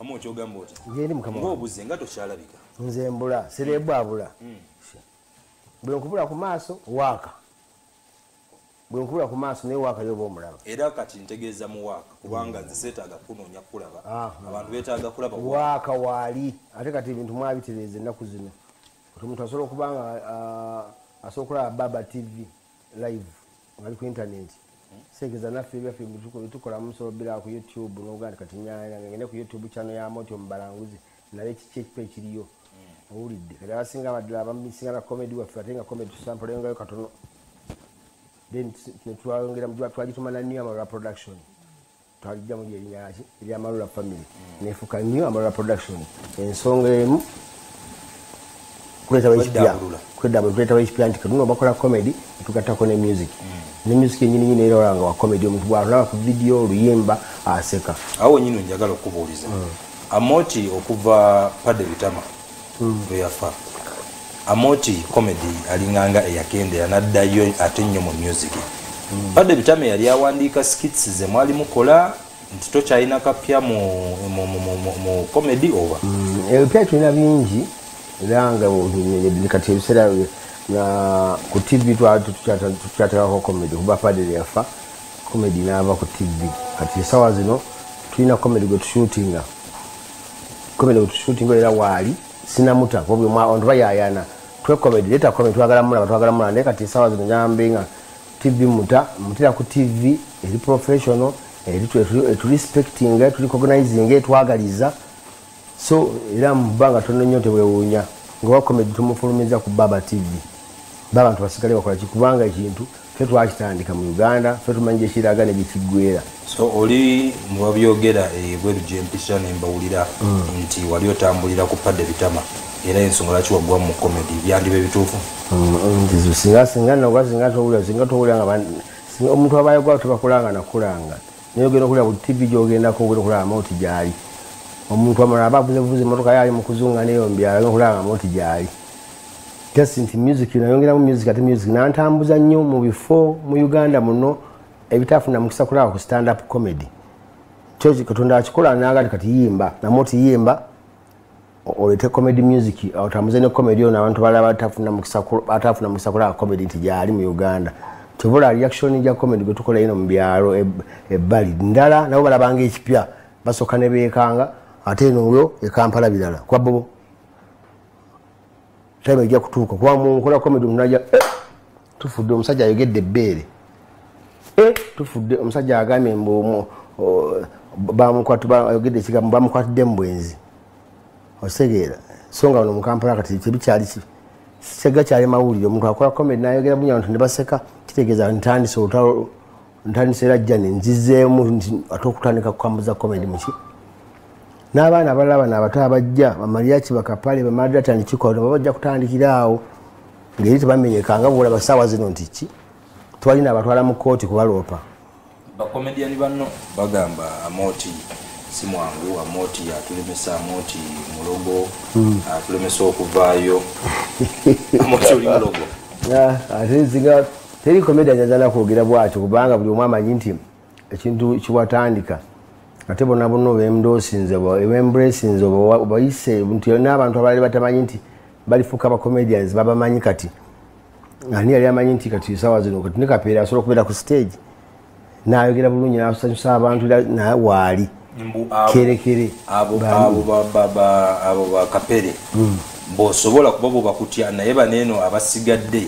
Amoti ogamba oti ngeri mukama ng'obuze nga tokyalabika nze mbula serebu abula bwe nkubula ku maaso waaka bwe nkubula ku maaso naye waaka yoba omulaba era kati ntegeeza mu waaka kubanga nze seetaaga kunoonya kulaba abantu beetaaga kulaba waaka waali ate kati ebintu mwabitereeza ennaku zino omuntu asobola okuba nga asobola okulaba Baba TV live ngali ku intaneti segeza naffe ebyaffe bitukola musobera ku YouTube n'oganda kati ngende ku YouTube channel ya Amoti Omubalanguzi naye kiki ekipa ekiriyo owulidde kati abasinga abaddala abamusinga na comedy waffe ate nga comedy tusampulengayo katono then twagituma na New Amalula Production twagijja mu erinnya erya Amalula Family nefuka New Amalula Production ensonga emu kuleta ekipya nti katuno bakola comedy tugattako ne music ne music yenyini era olanga wa comedy omuntu bwalaba ku video oluyimba aseka awo nyino njagala okubuuliza Amoti okuva Padde Bitama bwe yafa Amoti comedy alinganga eyakende yanaddayo ate nnyo mu music Padde Bitama yali awandiika skits ze mwali mukola nti tokyalina kapya mu comedy oba ebipya tulina bingi era nga kati ebiseera ku TV tukyateekako comedy kuba Padde yafa comedy n'ava ku TV kati esawa zino tulina comedy gwe tushootinga era waali sinamuta kuba abantu bayayana twe comedy leta comedy twagala mulaba naye kati esawa zino nyambe nga TV mutera ku TV eri professional eri respecting tuli recognizing etwagaliza so era mbanga tono nyote bwewunya nga comedy tumufulumiza ku Baba TV baba abantu basigale bakola kikubanga ekintu fe twakitandika mu Uganda fe tumanje kiraga ne bikigwera so oli mubabyogera bweru jempisa ne mbawulira nti wali otambulira ku Padde Bitama era ensonga laki wagwa mu comedy byandibe bituufu ndizo singa towulira nga omuntu abaye gwa tubakulanga nakulanga naye ogenda okulira ku TV gyogendako ogenda okulaba Amoti gyali omuntu amala abavuze emotoka yali mu kuzunga neyo mbyala okulanga Amoti gyali just nti music nayongera mu music ate music nantambuza nnyo mu bifo mu Uganda muno ebitafuna mukisa kulaba ku stand up comedy chozi katonda akikola naga kati yimba na Amoti yimba olete comedy music otambuze ne comedy ona abantu balaba atafuna mukisa kulaba comedy nti gyali mu Uganda tubula reaction ya comedy gwe tukola ino mu byalo ebbali ndala nabo balabanga ekipya basoka ne beekanga ate n'olwo Kampala bilala kwa bobo time ejja kutuuka kuba mu nkola comedy munaja tufudde omusajja ayogedde ebbeere tufudde omusajja agamye mbu bayogedde ekigambo bamukwatidde mu bwenzi osegeera so nga ono mu Kampala kati tebikyali kyega kyali mawulire omuntu akola comedy n'ayogera bunya abantu ne baseka kitegeeza ntandise era jja ne nzizeemu ate okutandika kukambuza comedy muki n'abaana abalaba n'abato abajja bamaliaki bakapale bamadatani kikola babajja kutandikira awo ngeri tebamenyekanga bulaba ssaawa zino nti ki twalina abatwala mu kooti kubaloopa bakomediani banno bagamba Amoti si mwangu Amoti atulemesa Amoti mulogo atulemesa okuvaayo Amoti oli mulogo ate zinga teri komedi njagala kwogera bwatyo kubanga buli omu amanyi nti ekintu kiwatandika ate bonna bemdosinze bembracinze bayise n'abantu abalali batamanyi nti balifuuka abacomedians babamanyi kati ani yali amanyi nti kati sawa zino kati ne Kapeera asobola okubeera ku stage n'ayogera bulungi n'asanyusa abantu naye waali kerekere abo Bakapere bw'osobola kuba bwe bakutya naye baneeno abasigadde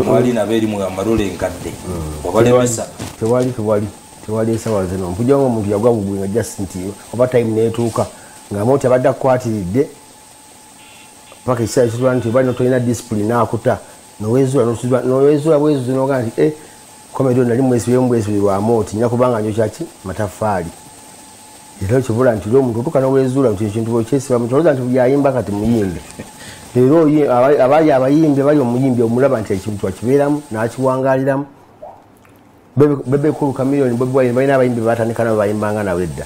mwali nabo eri mu amalole enkadde obalemesa tewali esawa zino mpujja ng'omuntu yagwa bugwi nga just nti oba time neetuuka nga Amoti abadde akukwatiridde paka ekiseera kitula nti oba tolina discipline n'akuta nowezuula bwezuzi noga nti comedy nali mwesibe lwa Amoti nina kubanga njo kyaki matafaali era kibula nti omuntu otuuka nowezuula nti ekintu bwekyesiba mutoloza nti buli ayimba kati muyimbe leero abali abayimbi bali omuyimbi omulaba nti ekintu akibeeramu n'akiwangaaliramu Bebe Cool Chameleone Bobi Wine balina abayimbi batandika nabo bayimbanga nawe edda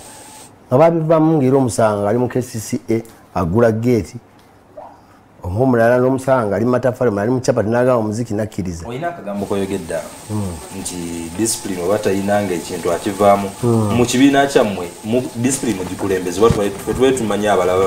nga babivamu ng'era omusanga ali mu KCCA agula geeti omulala n'omusanga ali matafali mali muchapati naga omuziki nakkiriza oyina akagambo koyogedde nti discipline oba tayinanga ekintu akivaamu mu kibiina kyammwe mu discipline gikulembezebwa twetumanya abalaba